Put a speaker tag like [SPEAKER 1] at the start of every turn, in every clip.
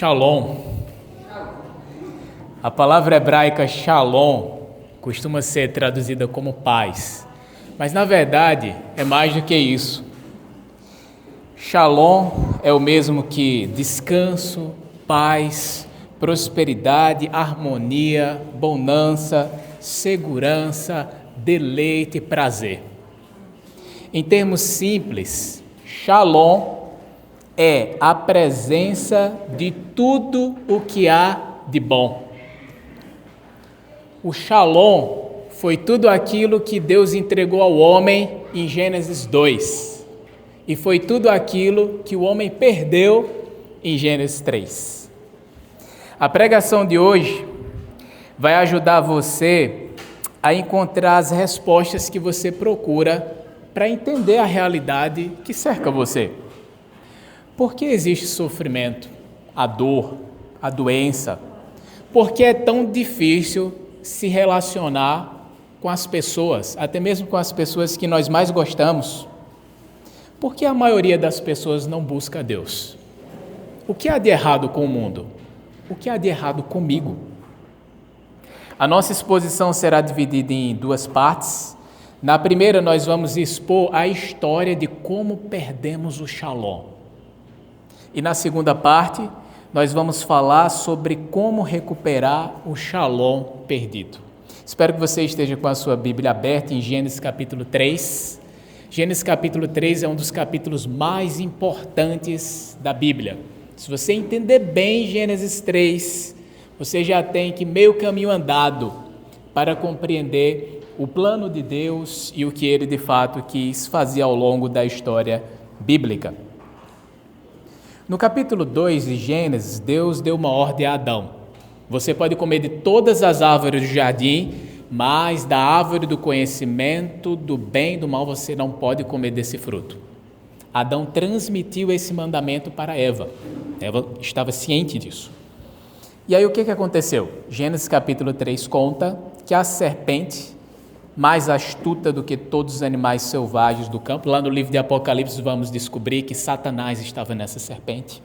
[SPEAKER 1] Shalom. A palavra hebraica shalom costuma ser traduzida como paz, mas na verdade é mais do que isso. Shalom é o mesmo que descanso, paz, prosperidade, harmonia, bonança, segurança, deleite e prazer. Em termos simples, shalom é a presença de tudo o que há de bom. O shalom foi tudo aquilo que Deus entregou ao homem em Gênesis 2. E foi tudo aquilo que o homem perdeu em Gênesis 3. A pregação de hoje vai ajudar você a encontrar as respostas que você procura para entender a realidade que cerca você. Por que existe sofrimento, a dor, a doença? Por que é tão difícil se relacionar com as pessoas, até mesmo com as pessoas que nós mais gostamos? Por que a maioria das pessoas não busca Deus? O que há de errado com o mundo? O que há de errado comigo? A nossa exposição será dividida em duas partes. Na primeira, nós vamos expor a história de como perdemos o shalom. E na segunda parte, nós vamos falar sobre como recuperar o shalom perdido. Espero que você esteja com a sua Bíblia aberta em Gênesis capítulo 3. Gênesis capítulo 3 é um dos capítulos mais importantes da Bíblia. Se você entender bem Gênesis 3, você já tem que meio caminho andado para compreender o plano de Deus e o que Ele de fato quis fazer ao longo da história bíblica. No capítulo 2 de Gênesis, Deus deu uma ordem a Adão. Você pode comer de todas as árvores do jardim, mas da árvore do conhecimento do bem e do mal você não pode comer desse fruto. Adão transmitiu esse mandamento para Eva. Eva estava ciente disso. E aí o que aconteceu? Gênesis capítulo 3 conta que a serpente, mais astuta do que todos os animais selvagens do campo, lá no livro de Apocalipse vamos descobrir que Satanás estava nessa serpente.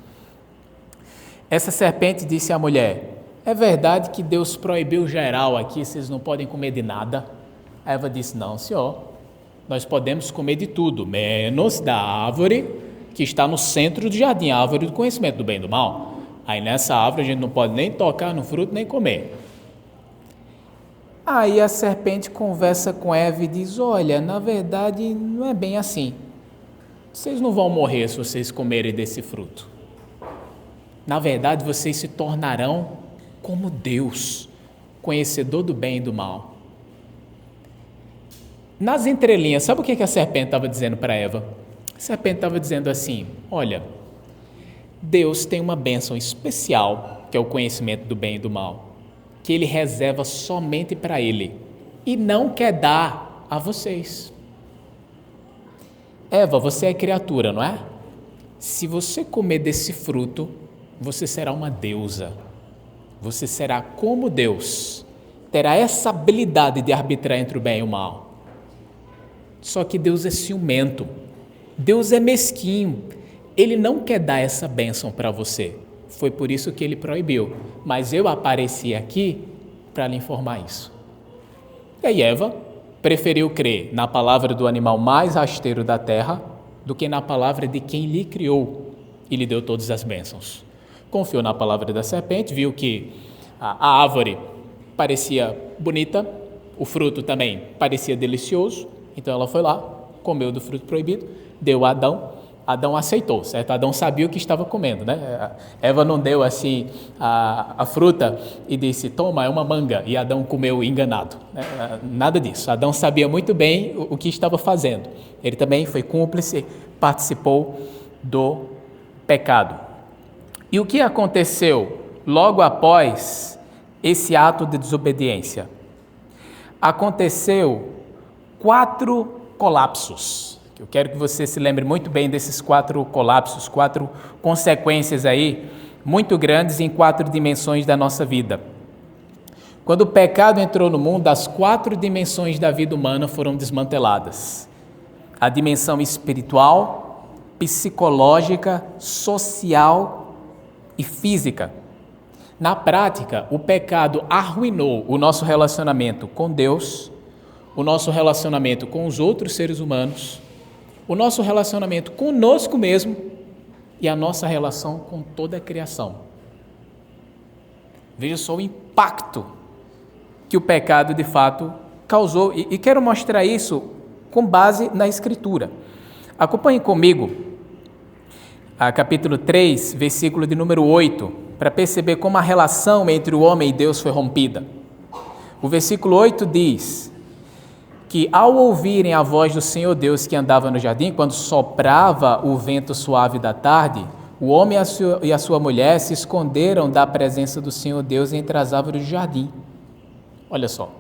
[SPEAKER 1] Essa serpente disse à mulher: é verdade que Deus proibiu geral aqui, vocês não podem comer de nada? A Eva disse: não, senhor, nós podemos comer de tudo, menos da árvore que está no centro do jardim, a árvore do conhecimento do bem e do mal. Aí nessa árvore a gente não pode nem tocar no fruto, nem comer. Aí a serpente conversa com Eva e diz: olha, na verdade não é bem assim. Vocês não vão morrer se vocês comerem desse fruto. Na verdade, vocês se tornarão como Deus, conhecedor do bem e do mal. Nas entrelinhas, sabe o que a serpente estava dizendo para Eva? A serpente estava dizendo assim: olha, Deus tem uma bênção especial, que é o conhecimento do bem e do mal, que Ele reserva somente para Ele e não quer dar a vocês. Eva, você é criatura, não é? Se você comer desse fruto, você será uma deusa. Você será como Deus. Terá essa habilidade de arbitrar entre o bem e o mal. Só que Deus é ciumento. Deus é mesquinho. Ele não quer dar essa bênção para você. Foi por isso que Ele proibiu. Mas eu apareci aqui para lhe informar isso. E aí Eva preferiu crer na palavra do animal mais rasteiro da terra do que na palavra de quem lhe criou e lhe deu todas as bênçãos. Confiou na palavra da serpente, viu que a árvore parecia bonita, o fruto também parecia delicioso, então ela foi lá, comeu do fruto proibido, deu a Adão. Adão aceitou, certo? Adão sabia o que estava comendo, né? Eva não deu assim a fruta e disse: toma, é uma manga, e Adão comeu enganado. Nada disso. Adão sabia muito bem o que estava fazendo. Ele também foi cúmplice, participou do pecado. E o que aconteceu logo após esse ato de desobediência? Aconteceu 4 colapsos. Eu quero que você se lembre muito bem desses 4 colapsos, 4 consequências aí, muito grandes em 4 dimensões da nossa vida. Quando o pecado entrou no mundo, as 4 dimensões da vida humana foram desmanteladas. A dimensão espiritual, psicológica, social e física. Na prática, o pecado arruinou o nosso relacionamento com Deus, o nosso relacionamento com os outros seres humanos, o nosso relacionamento conosco mesmo e a nossa relação com toda a criação. Veja só o impacto que o pecado de fato causou e quero mostrar isso com base na Escritura. Acompanhe comigo a capítulo 3, versículo de número 8, para perceber como a relação entre o homem e Deus foi rompida. O versículo 8 diz que ao ouvirem a voz do Senhor Deus que andava no jardim, quando soprava o vento suave da tarde, o homem e a sua mulher se esconderam da presença do Senhor Deus entre as árvores do jardim. Olha só.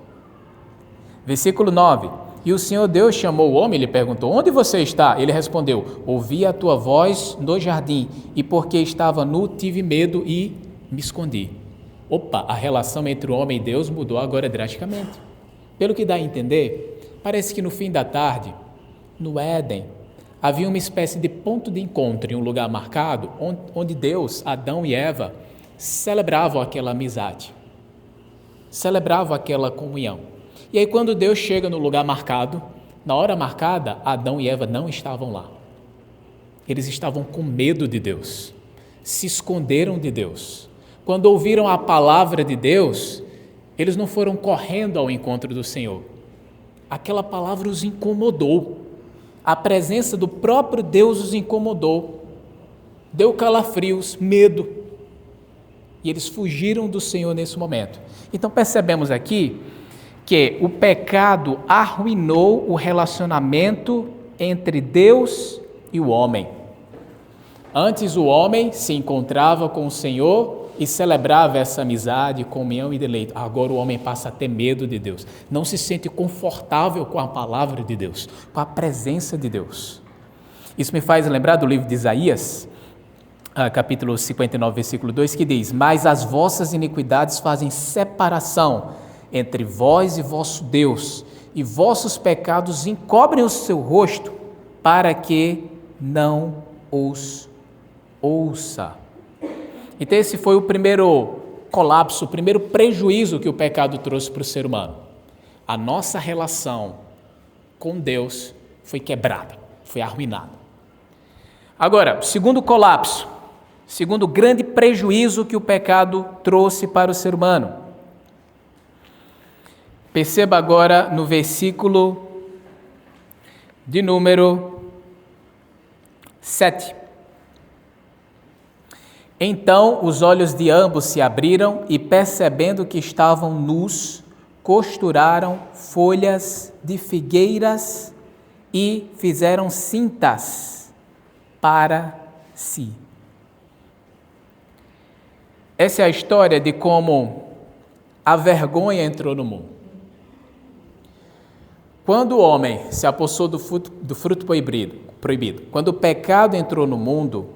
[SPEAKER 1] Versículo 9. E o Senhor Deus chamou o homem e lhe perguntou: onde você está? Ele respondeu: ouvi a tua voz no jardim, e porque estava nu, tive medo e me escondi. Opa, a relação entre o homem e Deus mudou agora drasticamente. Pelo que dá a entender, parece que no fim da tarde, no Éden, havia uma espécie de ponto de encontro em um lugar marcado, onde Deus, Adão e Eva celebravam aquela amizade, celebravam aquela comunhão. E aí quando Deus chega no lugar marcado, na hora marcada, Adão e Eva não estavam lá. Eles estavam com medo de Deus, se esconderam de Deus. Quando ouviram a palavra de Deus, eles não foram correndo ao encontro do Senhor. Aquela palavra os incomodou. A presença do próprio Deus os incomodou. Deu calafrios, medo. E eles fugiram do Senhor nesse momento. Então percebemos aqui que o pecado arruinou o relacionamento entre Deus e o homem. Antes o homem se encontrava com o Senhor e celebrava essa amizade, comunhão e deleite. Agora o homem passa a ter medo de Deus, não se sente confortável com a palavra de Deus, com a presença de Deus. Isso me faz lembrar do livro de Isaías, capítulo 59, versículo 2, que diz: mas as vossas iniquidades fazem separação entre vós e vosso Deus, e vossos pecados encobrem o seu rosto, para que não os ouça. Então esse foi o primeiro colapso, o primeiro prejuízo que o pecado trouxe para o ser humano. A nossa relação com Deus foi quebrada, foi arruinada. Agora, segundo colapso, segundo grande prejuízo que o pecado trouxe para o ser humano. Perceba agora no versículo de número 7. Então os olhos de ambos se abriram e, percebendo que estavam nus, costuraram folhas de figueiras e fizeram cintas para si. Essa é a história de como a vergonha entrou no mundo. Quando o homem se apossou do fruto proibido, quando o pecado entrou no mundo,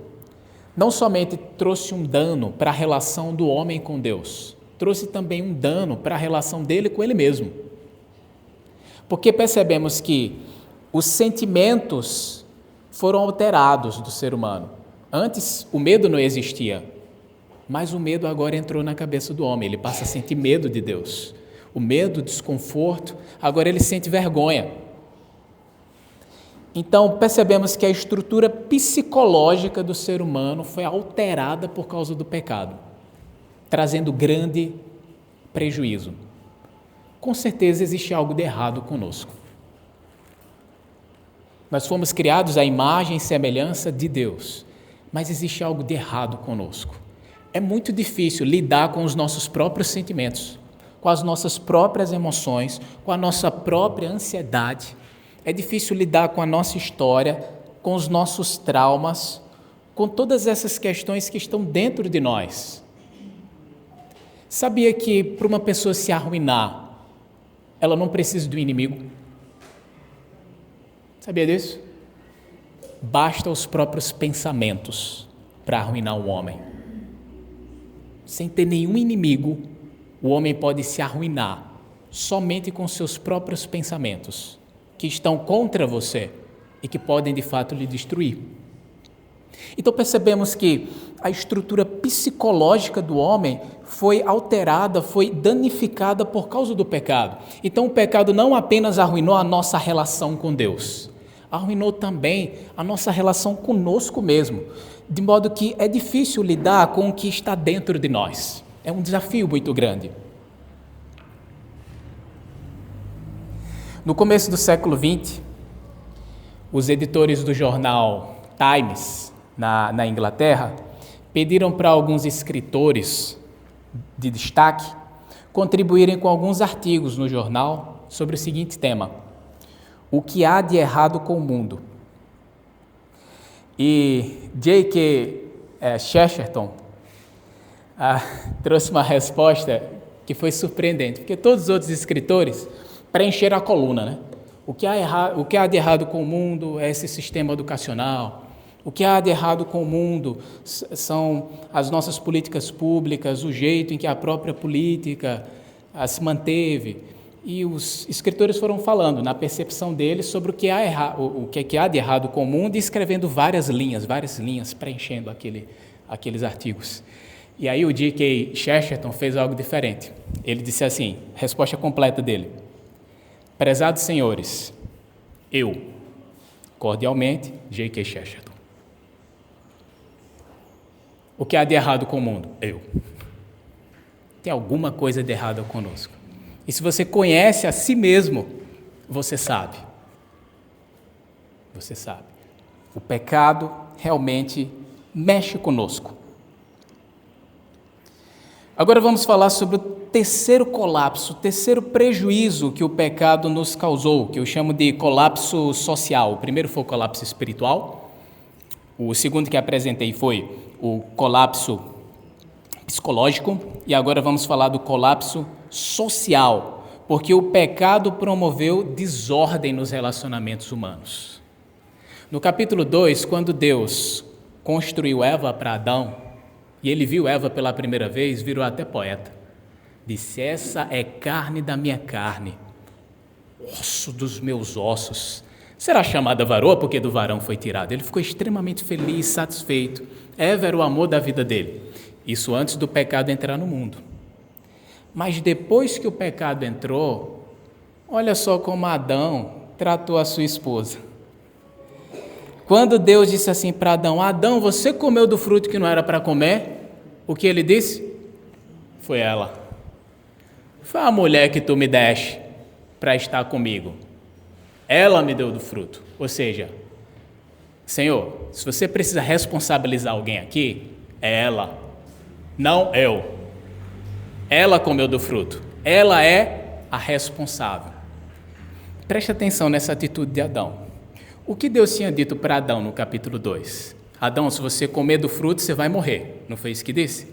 [SPEAKER 1] não somente trouxe um dano para a relação do homem com Deus, trouxe também um dano para a relação dele com ele mesmo. Porque percebemos que os sentimentos foram alterados do ser humano. Antes o medo não existia, mas o medo agora entrou na cabeça do homem, ele passa a sentir medo de Deus. O medo, o desconforto, agora ele sente vergonha. Então percebemos que a estrutura psicológica do ser humano foi alterada por causa do pecado, trazendo grande prejuízo. Com certeza existe algo de errado conosco. Nós fomos criados à imagem e semelhança de Deus, mas existe algo de errado conosco. É muito difícil lidar com os nossos próprios sentimentos, com as nossas próprias emoções, com a nossa própria ansiedade. É difícil lidar com a nossa história, com os nossos traumas, com todas essas questões que estão dentro de nós. Sabia que para uma pessoa se arruinar, ela não precisa do inimigo? Sabia disso? Basta os próprios pensamentos para arruinar um homem. Sem ter nenhum inimigo, o homem pode se arruinar somente com seus próprios pensamentos, que estão contra você e que podem de fato lhe destruir. Então percebemos que a estrutura psicológica do homem foi alterada, foi danificada por causa do pecado. Então o pecado não apenas arruinou a nossa relação com Deus, arruinou também a nossa relação conosco mesmo, de modo que é difícil lidar com o que está dentro de nós. É um desafio muito grande. No começo do século XX, os editores do jornal Times, na Inglaterra, pediram para alguns escritores de destaque contribuírem com alguns artigos no jornal sobre o seguinte tema: o que há de errado com o mundo. E J.K. Chesterton trouxe uma resposta que foi surpreendente, porque todos os outros escritores preencheram a coluna, né? O que há de errado com o mundo é esse sistema educacional. O que há de errado com o mundo são as nossas políticas públicas, o jeito em que a própria política se manteve. E os escritores foram falando, na percepção deles, sobre o que há de errado com o mundo e escrevendo várias linhas, preenchendo aqueles artigos. E aí o J.K. Chesterton fez algo diferente. Ele disse assim, resposta completa dele: prezados senhores, eu, cordialmente, J.K. Chesterton. O que há de errado com o mundo? Eu. Tem alguma coisa de errado conosco. E se você conhece a si mesmo, você sabe. Você sabe. O pecado realmente mexe conosco. Agora vamos falar sobre o terceiro colapso, o terceiro prejuízo que o pecado nos causou, que eu chamo de colapso social. O primeiro foi o colapso espiritual. O segundo que apresentei foi o colapso psicológico, e agora vamos falar do colapso social, porque o pecado promoveu desordem nos relacionamentos humanos. No capítulo 2, quando Deus construiu Eva para Adão, e ele viu Eva pela primeira vez, virou até poeta. Disse: essa é carne da minha carne, osso dos meus ossos. Será chamada varoa porque do varão foi tirado. Ele ficou extremamente feliz, satisfeito. Eva era o amor da vida dele. Isso antes do pecado entrar no mundo. Mas depois que o pecado entrou, olha só como Adão tratou a sua esposa. Quando Deus disse assim para Adão: Adão, você comeu do fruto que não era para comer? O que ele disse? Foi ela. Foi a mulher que tu me deste para estar comigo. Ela me deu do fruto. Ou seja, Senhor, se você precisa responsabilizar alguém aqui, é ela, não eu. Ela comeu do fruto. Ela é a responsável. Preste atenção nessa atitude de Adão. O que Deus tinha dito para Adão no capítulo 2? Adão, se você comer do fruto, você vai morrer. Não foi isso que disse?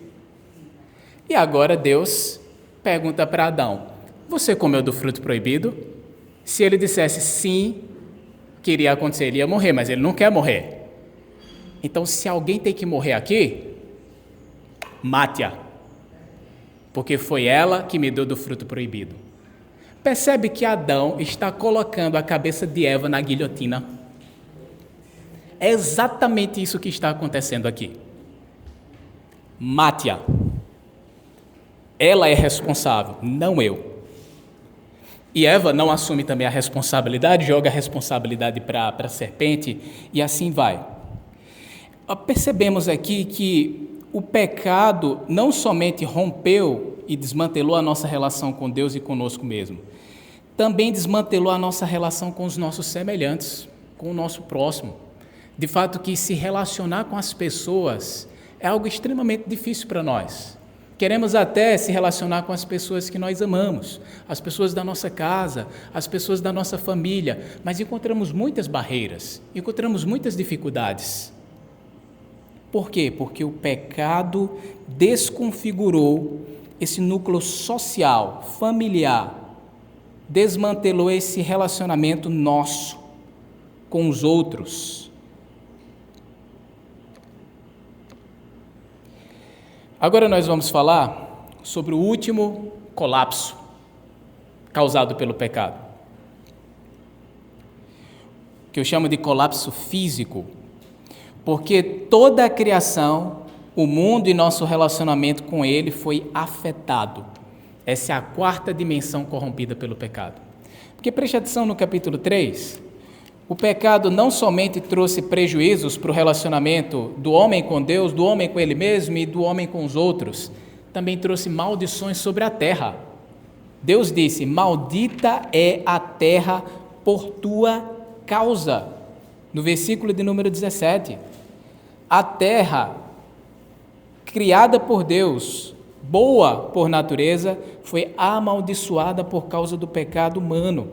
[SPEAKER 1] E agora Deus pergunta para Adão: você comeu do fruto proibido? Se ele dissesse sim, o que iria acontecer? Ele ia morrer, mas ele não quer morrer. Então, se alguém tem que morrer aqui, mate-a. Porque foi ela que me deu do fruto proibido. Percebe que Adão está colocando a cabeça de Eva na guilhotina. É exatamente isso que está acontecendo aqui. Mate-a. Ela é responsável, não eu. E Eva não assume também a responsabilidade, joga a responsabilidade para a serpente e assim vai. Percebemos aqui que o pecado não somente rompeu e desmantelou a nossa relação com Deus e conosco mesmo, também desmantelou a nossa relação com os nossos semelhantes, com o nosso próximo. De fato que se relacionar com as pessoas é algo extremamente difícil para nós. Queremos até se relacionar com as pessoas que nós amamos, as pessoas da nossa casa, as pessoas da nossa família, mas encontramos muitas barreiras, encontramos muitas dificuldades. Por quê? Porque o pecado desconfigurou esse núcleo social, familiar, desmantelou esse relacionamento nosso com os outros. Agora nós vamos falar sobre o último colapso causado pelo pecado, que eu chamo de colapso físico, porque toda a criação o mundo e nosso relacionamento com ele foi afetado. Essa é a quarta dimensão corrompida pelo pecado. Porque preste atenção no capítulo 3, o pecado não somente trouxe prejuízos para o relacionamento do homem com Deus, do homem com ele mesmo e do homem com os outros, também trouxe maldições sobre a terra. Deus disse: maldita é a terra por tua causa, no versículo de número 17. A terra, criada por Deus, boa por natureza, foi amaldiçoada por causa do pecado humano.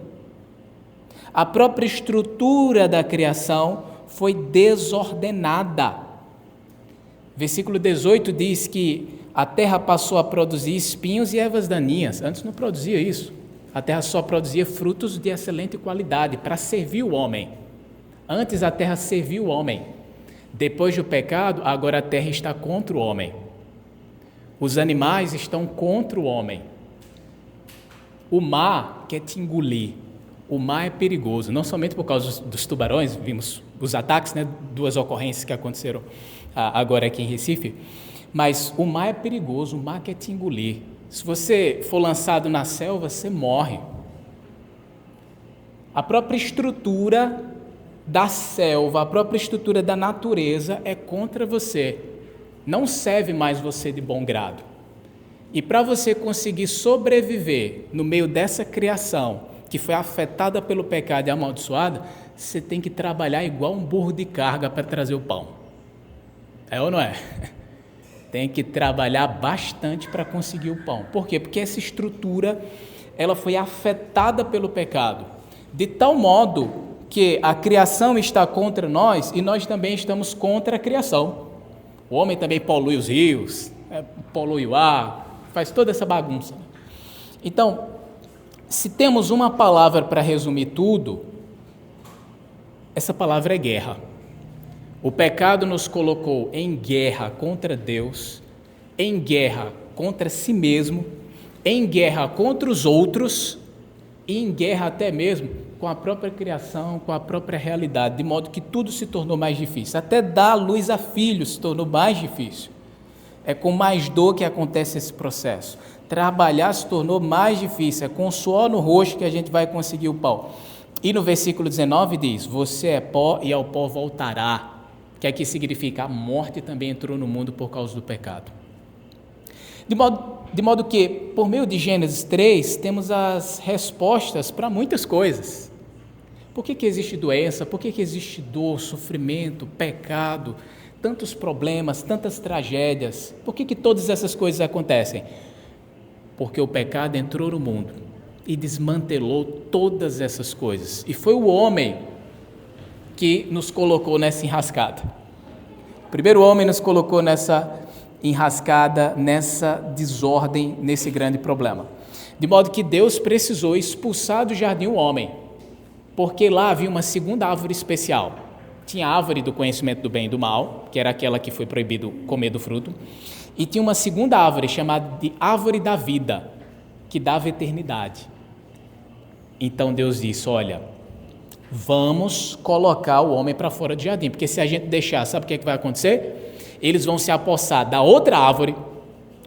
[SPEAKER 1] A própria estrutura da criação foi desordenada. Versículo 18 diz que a terra passou a produzir espinhos e ervas daninhas. Antes não produzia isso. A terra só produzia frutos de excelente qualidade para servir o homem. Antes a terra servia o homem. Depois do pecado, agora a terra está contra o homem. Os animais estão contra o homem. O mar quer te engolir. O mar é perigoso, não somente por causa dos tubarões, vimos os ataques, né, 2 ocorrências que aconteceram agora aqui em Recife, mas o mar é perigoso, o mar quer te engolir. Se você for lançado na selva, você morre. A própria estrutura da selva, a própria estrutura da natureza é contra você. Não serve mais você de bom grado. E para você conseguir sobreviver no meio dessa criação, que foi afetada pelo pecado e amaldiçoada, você tem que trabalhar igual um burro de carga para trazer o pão. É ou não é? Tem que trabalhar bastante para conseguir o pão. Por quê? Porque essa estrutura ela foi afetada pelo pecado, de tal modo que a criação está contra nós e nós também estamos contra a criação. O homem também polui os rios, polui o ar, faz toda essa bagunça. Então, se temos uma palavra para resumir tudo, essa palavra é guerra. O pecado nos colocou em guerra contra Deus, em guerra contra si mesmo, em guerra contra os outros e em guerra até mesmo com a própria criação, com a própria realidade, de modo que tudo se tornou mais difícil. Até dar luz a filhos se tornou mais difícil. É com mais dor que acontece esse processo. Trabalhar se tornou mais difícil, é com suor no rosto que a gente vai conseguir o pão. E no versículo 19 diz: você é pó e ao pó voltará, que aqui significa a morte também entrou no mundo por causa do pecado. De modo que, por meio de Gênesis 3, temos as respostas para muitas coisas. Por que existe doença? Por que existe dor, sofrimento, pecado, tantos problemas, tantas tragédias? Por que todas essas coisas acontecem? Porque o pecado entrou no mundo e desmantelou todas essas coisas. E foi o homem que nos colocou nessa enrascada. O primeiro homem nos colocou nessa enrascada, nessa desordem, nesse grande problema. De modo que Deus precisou expulsar do jardim o homem, porque lá havia uma segunda árvore especial. Tinha a árvore do conhecimento do bem e do mal, que era aquela que foi proibido comer do fruto, e tinha uma segunda árvore chamada de árvore da vida, que dava eternidade. Então Deus disse: olha, vamos colocar o homem para fora do jardim, porque se a gente deixar, sabe o que vai acontecer? Eles vão se apossar da outra árvore,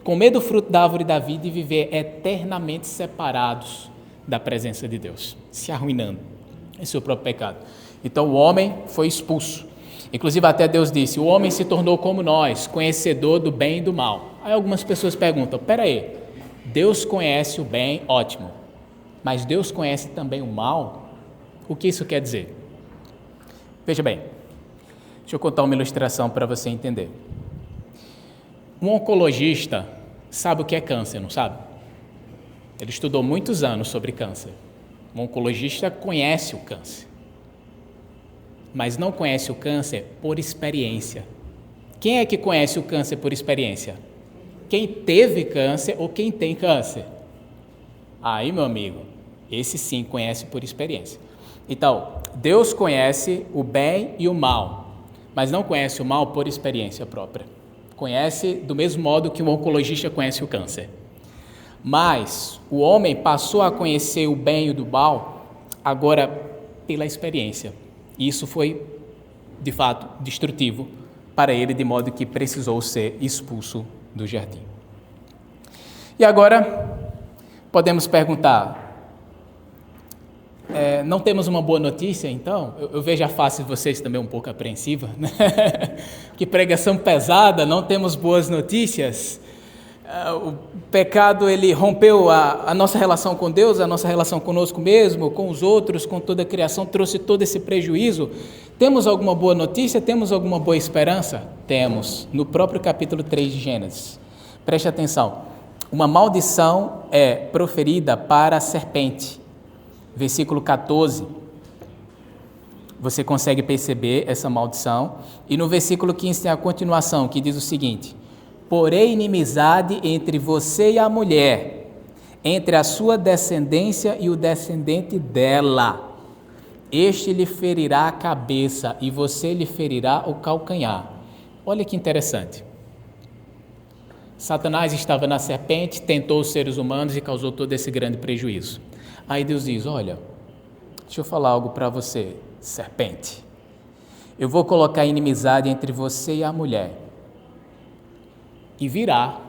[SPEAKER 1] comer do fruto da árvore da vida e viver eternamente separados da presença de Deus, se arruinando em seu próprio pecado. Então o homem foi expulso. Inclusive até Deus disse: o homem se tornou como nós, conhecedor do bem e do mal. Aí algumas pessoas perguntam: peraí, Deus conhece o bem, ótimo, mas Deus conhece também o mal? O que isso quer dizer? Veja bem, deixa eu contar uma ilustração para você entender. Um oncologista sabe o que é câncer, não sabe? Ele estudou muitos anos sobre câncer. Um oncologista conhece o câncer, mas não conhece o câncer por experiência. Quem é que conhece o câncer por experiência? Quem teve câncer ou quem tem câncer? Aí, meu amigo, esse sim conhece por experiência. Então, Deus conhece o bem e o mal, mas não conhece o mal por experiência própria. Conhece do mesmo modo que um oncologista conhece o câncer. Mas o homem passou a conhecer o bem e o mal agora pela experiência. E isso foi, de fato, destrutivo para ele, de modo que precisou ser expulso do jardim. E agora, podemos perguntar, não temos uma boa notícia, então? Eu vejo a face de vocês também um pouco apreensiva, né? Que pregação pesada, não temos boas notícias. O pecado, ele rompeu a nossa relação com Deus, a nossa relação conosco mesmo, com os outros, com toda a criação, trouxe todo esse prejuízo. Temos alguma boa notícia? Temos alguma boa esperança? Temos, no próprio capítulo 3 de Gênesis. Preste atenção, uma maldição é proferida para a serpente. Versículo 14, você consegue perceber essa maldição. E no versículo 15 tem a continuação, que diz o seguinte: porém inimizade entre você e a mulher, entre a sua descendência e o descendente dela. Este lhe ferirá a cabeça e você lhe ferirá o calcanhar. Olha que interessante. Satanás estava na serpente, tentou os seres humanos e causou todo esse grande prejuízo. Aí Deus diz: olha, deixa eu falar algo para você, serpente. Eu vou colocar inimizade entre você e a mulher. E virá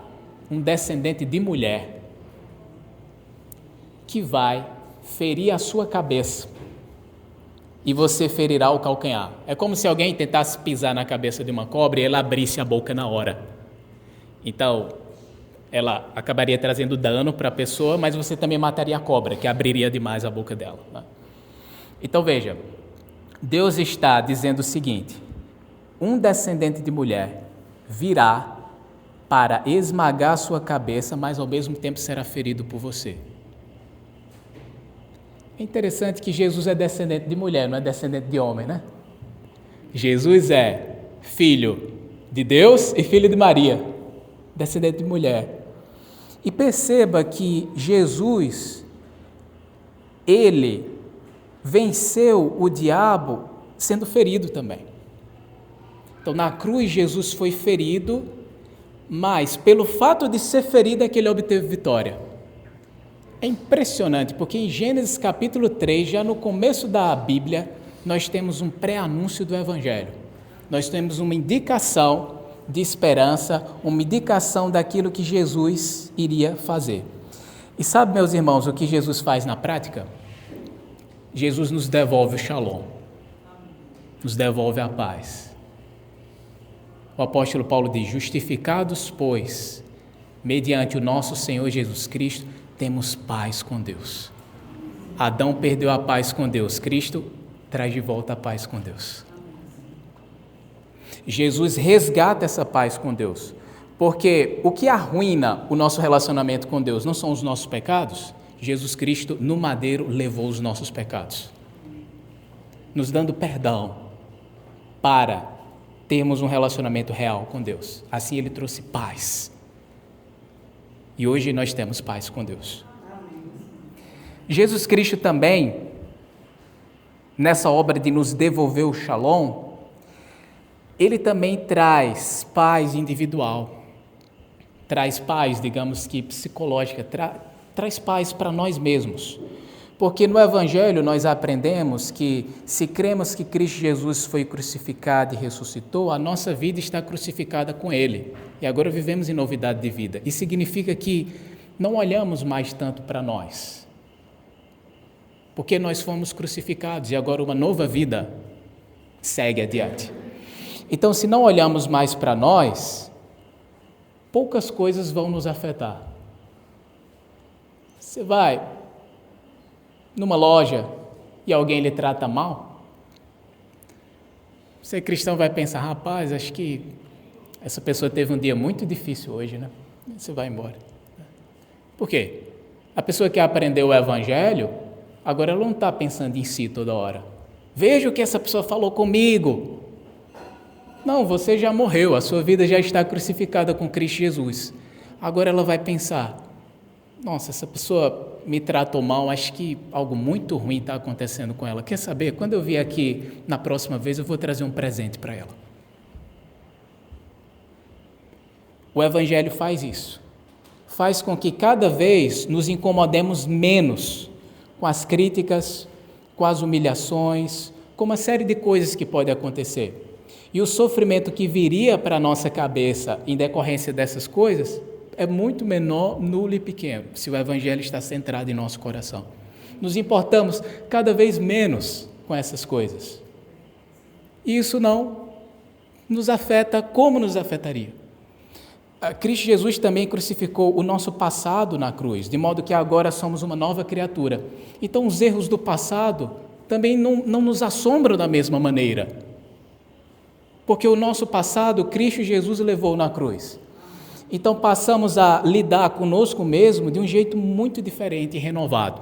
[SPEAKER 1] um descendente de mulher que vai ferir a sua cabeça e você ferirá o calcanhar. É como se alguém tentasse pisar na cabeça de uma cobra e ela abrisse a boca na hora. Então, ela acabaria trazendo dano para a pessoa, mas você também mataria a cobra, que abriria demais a boca dela, né? Então veja, Deus está dizendo o seguinte: um descendente de mulher virá para esmagar a sua cabeça, mas ao mesmo tempo será ferido por você. É interessante que Jesus é descendente de mulher, não é descendente de homem, né? Jesus é filho de Deus e filho de Maria, descendente de mulher. E perceba que Jesus, ele venceu o diabo sendo ferido também. Então, na cruz, Jesus foi ferido, mas pelo fato de ser ferido é que ele obteve vitória. É impressionante, porque em Gênesis capítulo 3, já no começo da Bíblia, nós temos um pré-anúncio do Evangelho. Nós temos uma indicação de esperança, uma indicação daquilo que Jesus iria fazer. E sabe, meus irmãos, o que Jesus faz na prática? Jesus nos devolve o shalom, nos devolve a paz. O apóstolo Paulo diz: justificados, pois, mediante o nosso Senhor Jesus Cristo, temos paz com Deus. Adão perdeu a paz com Deus, Cristo traz de volta a paz com Deus. Jesus resgata essa paz com Deus, porque o que arruína o nosso relacionamento com Deus não são os nossos pecados. Jesus Cristo no madeiro levou os nossos pecados, nos dando perdão para termos um relacionamento real com Deus. Assim ele trouxe paz. E hoje nós temos paz com Deus. Jesus Cristo também, nessa obra de nos devolver o shalom, ele também traz paz individual, traz paz, digamos que psicológica, traz paz para nós mesmos. Porque no Evangelho nós aprendemos que se cremos que Cristo Jesus foi crucificado e ressuscitou, a nossa vida está crucificada com Ele. E agora vivemos em novidade de vida. Isso significa que não olhamos mais tanto para nós, porque nós fomos crucificados e agora uma nova vida segue adiante. Então, se não olhamos mais para nós, poucas coisas vão nos afetar. Você vai numa loja e alguém lhe trata mal, você cristão vai pensar: rapaz, acho que essa pessoa teve um dia muito difícil hoje, né? Você vai embora. Por quê? A pessoa que aprendeu o Evangelho, agora ela não está pensando em si toda hora. Veja o que essa pessoa falou comigo. Não, você já morreu, a sua vida já está crucificada com Cristo Jesus. Agora ela vai pensar: nossa, essa pessoa me tratou mal, acho que algo muito ruim está acontecendo com ela. Quer saber? Quando eu vier aqui na próxima vez, eu vou trazer um presente para ela. O Evangelho faz isso. Faz com que cada vez nos incomodemos menos com as críticas, com as humilhações, com uma série de coisas que podem acontecer. E o sofrimento que viria para a nossa cabeça em decorrência dessas coisas é muito menor, nulo e pequeno, se o Evangelho está centrado em nosso coração. Nos importamos cada vez menos com essas coisas. E isso não nos afeta como nos afetaria. Cristo Jesus também crucificou o nosso passado na cruz, de modo que agora somos uma nova criatura. Então os erros do passado também não nos assombram da mesma maneira. Porque o nosso passado, Cristo Jesus levou na cruz. Então passamos a lidar conosco mesmo de um jeito muito diferente e renovado.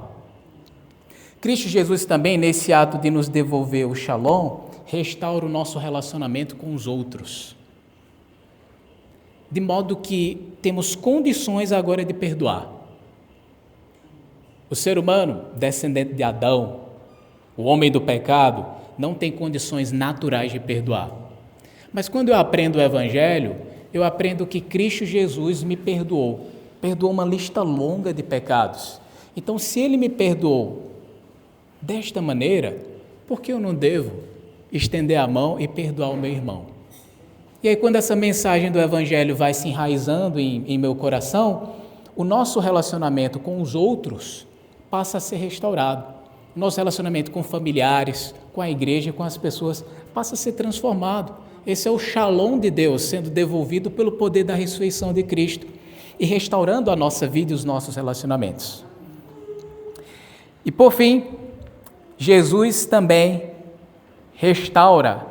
[SPEAKER 1] Cristo Jesus também, nesse ato de nos devolver o Shalom, restaura o nosso relacionamento com os outros. De modo que temos condições agora de perdoar. O ser humano, descendente de Adão, o homem do pecado, não tem condições naturais de perdoar. Mas quando eu aprendo o Evangelho, eu aprendo que Cristo Jesus me perdoou uma lista longa de pecados. Então, se Ele me perdoou desta maneira, por que eu não devo estender a mão e perdoar o meu irmão? E aí, quando essa mensagem do Evangelho vai se enraizando em meu coração, o nosso relacionamento com os outros passa a ser restaurado. O nosso relacionamento com familiares, com a igreja, com as pessoas, passa a ser transformado. Esse é o Shalom de Deus sendo devolvido pelo poder da ressurreição de Cristo e restaurando a nossa vida e os nossos relacionamentos. E por fim, Jesus também restaura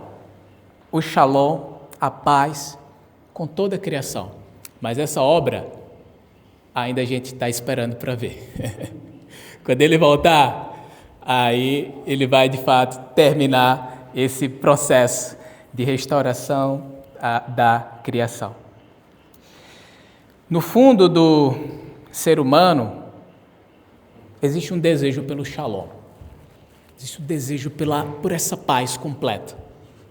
[SPEAKER 1] o Shalom, a paz, com toda a criação. Mas essa obra ainda a gente está esperando para ver. Quando Ele voltar, aí Ele vai de fato terminar esse processo de restauração da criação. No fundo do ser humano, existe um desejo pelo Shalom. Existe um desejo por essa paz completa,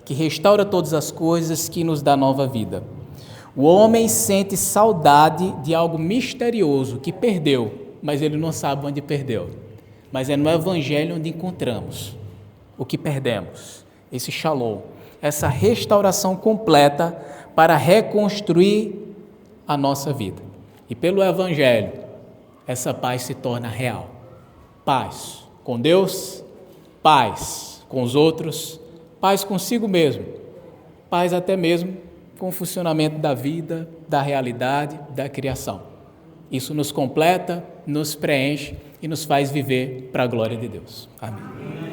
[SPEAKER 1] que restaura todas as coisas, que nos dá nova vida. O homem sente saudade de algo misterioso que perdeu, mas ele não sabe onde perdeu. Mas é no Evangelho onde encontramos o que perdemos, esse Shalom, essa restauração completa para reconstruir a nossa vida. E pelo Evangelho, essa paz se torna real. Paz com Deus, paz com os outros, paz consigo mesmo, paz até mesmo com o funcionamento da vida, da realidade, da criação. Isso nos completa, nos preenche e nos faz viver para a glória de Deus. Amém.